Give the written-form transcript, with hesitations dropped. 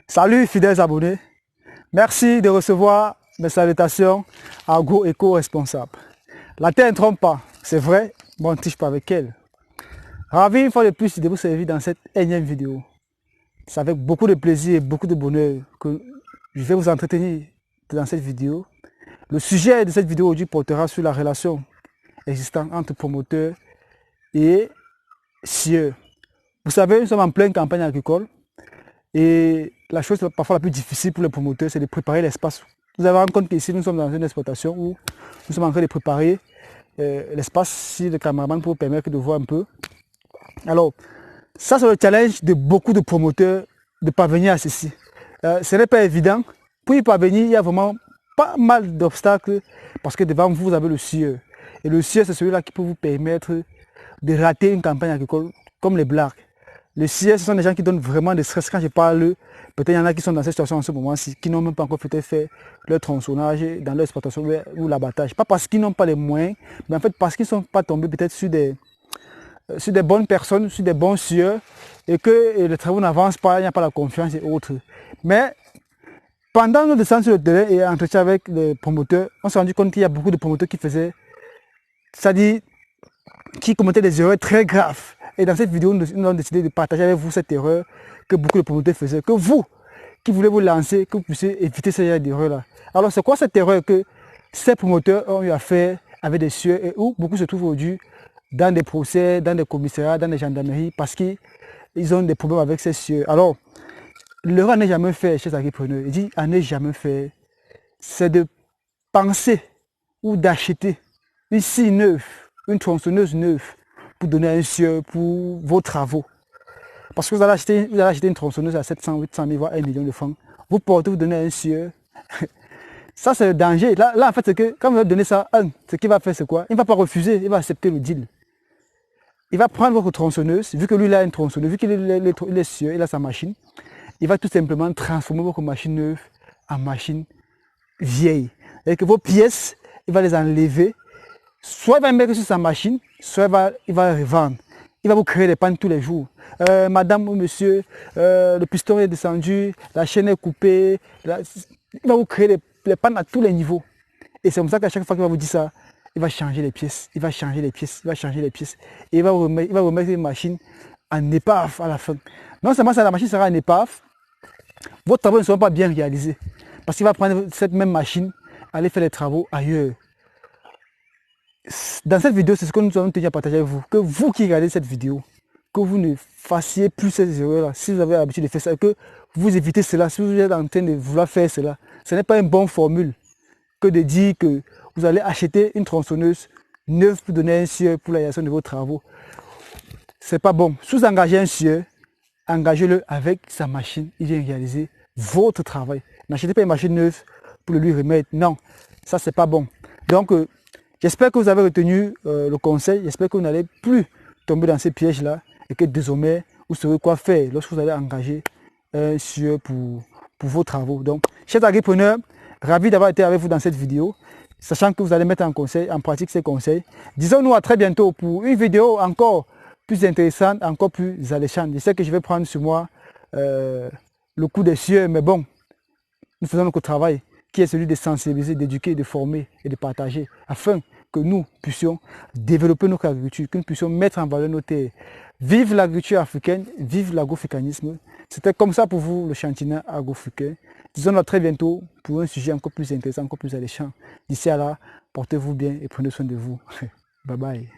Salut fidèles abonnés, merci de recevoir mes salutations agro-éco-responsables. La terre ne trompe pas, c'est vrai, mais on ne triche pas avec elle. Ravi une fois de plus de vous servir dans cette énième vidéo. C'est avec beaucoup de plaisir et beaucoup de bonheur que je vais vous entretenir dans cette vidéo. Le sujet de cette vidéo aujourd'hui portera sur la relation existante entre promoteurs et scieurs. Vous savez, nous sommes en pleine campagne agricole et la chose parfois la plus difficile pour les promoteurs, c'est de préparer l'espace. Vous avez rendu compte qu'ici, nous sommes dans une exploitation où nous sommes en train de préparer l'espace, si le cameraman peut vous permettre de voir un peu. Alors, ça c'est le challenge de beaucoup de promoteurs de parvenir à ceci. Ce n'est pas évident. Pour y parvenir, il y a vraiment pas mal d'obstacles parce que devant vous, vous avez le sieur. Et le sieur, c'est celui-là qui peut vous permettre de rater une campagne agricole comme les blagues. Les sieurs, ce sont des gens qui donnent vraiment de stress. Quand je parle, peut-être il y en a qui sont dans cette situation en ce moment-ci, qui n'ont même pas encore peut-être fait leur tronçonnage dans leur exploitation ou l'abattage. Pas parce qu'ils n'ont pas les moyens, mais en fait parce qu'ils ne sont pas tombés peut-être sur des bonnes personnes, sur des bons sieurs, et que les travaux n'avancent pas, il n'y a pas la confiance et autres. Mais pendant nos descentes sur le terrain et entretien avec les promoteurs, on s'est rendu compte qu'il y a beaucoup de promoteurs qui faisaient, c'est-à-dire qui commettaient des erreurs très graves. Et dans cette vidéo, nous avons décidé de partager avec vous cette erreur que beaucoup de promoteurs faisaient, que vous, qui voulez vous lancer, que vous puissiez éviter cette erreur-là. Alors, c'est quoi cette erreur que ces promoteurs ont eu à faire avec des sieurs et où beaucoup se trouvent aujourd'hui dans des procès, dans des commissariats, dans des gendarmeries, parce qu'ils ont des problèmes avec ces sieurs. Alors, l'erreur à ne jamais faire chez les agripreneurs, il dit à ne jamais faire, c'est de penser ou d'acheter une scie neuve, une tronçonneuse neuve, pour donner à un sieur pour vos travaux. Parce que vous allez acheter une tronçonneuse à 700, 800 000, voire 1 million de francs. Vous portez, vous donnez à un sieur. Ça, c'est le danger. Là, en fait, c'est que quand vous allez donner ça, ce qu'il va faire, c'est quoi? Il ne va pas refuser, il va accepter le deal. Il va prendre votre tronçonneuse, vu que lui, il a une tronçonneuse, vu qu'il est sieur, il a sa machine. Il va tout simplement transformer votre machine neuve en machine vieille. Et que vos pièces, il va les enlever. Soit il va mettre sur sa machine, soit il va revendre. Il va vous créer des pannes tous les jours. Madame ou monsieur, le piston est descendu, la chaîne est coupée. Il va vous créer les pannes à tous les niveaux. Et c'est comme ça qu'à chaque fois qu'il va vous dire ça, il va changer les pièces, il va changer les pièces, il va changer les pièces. Et il va remettre une machine en épave à la fin. Non seulement ça, la machine sera en épave, vos travaux ne seront pas bien réalisés. Parce qu'il va prendre cette même machine, aller faire les travaux ailleurs. Dans cette vidéo, c'est ce que nous allons tenir à partager avec vous. Que vous qui regardez cette vidéo, que vous ne fassiez plus ces erreurs-là. Si vous avez l'habitude de faire ça, que vous évitez cela. Si vous êtes en train de vouloir faire cela, ce n'est pas une bonne formule que de dire que vous allez acheter une tronçonneuse neuve pour donner un sieur pour la réalisation de vos travaux. C'est pas bon. Si vous engagez un sieur, engagez-le avec sa machine. Il vient réaliser votre travail. N'achetez pas une machine neuve pour le lui remettre. Non, ça c'est pas bon. Donc, j'espère que vous avez retenu le conseil. J'espère que vous n'allez plus tomber dans ces pièges-là et que désormais, vous saurez quoi faire lorsque vous allez engager un sieur pour vos travaux. Donc, chers agripreneurs, ravi d'avoir été avec vous dans cette vidéo, sachant que vous allez mettre en pratique ces conseils. Disons-nous à très bientôt pour une vidéo encore plus intéressante, encore plus alléchante. Je sais que je vais prendre sur moi le coup des sieurs, mais bon, nous faisons notre travail, qui est celui de sensibiliser, d'éduquer, de former et de partager, afin que nous puissions développer notre agriculture, que nous puissions mettre en valeur nos terres. Vive l'agriculture africaine, vive l'agroafricanisme. C'était comme ça pour vous, le chantinet agro-africain. Disons-nous à très bientôt pour un sujet encore plus intéressant, encore plus alléchant. D'ici à là, portez-vous bien et prenez soin de vous. Bye bye.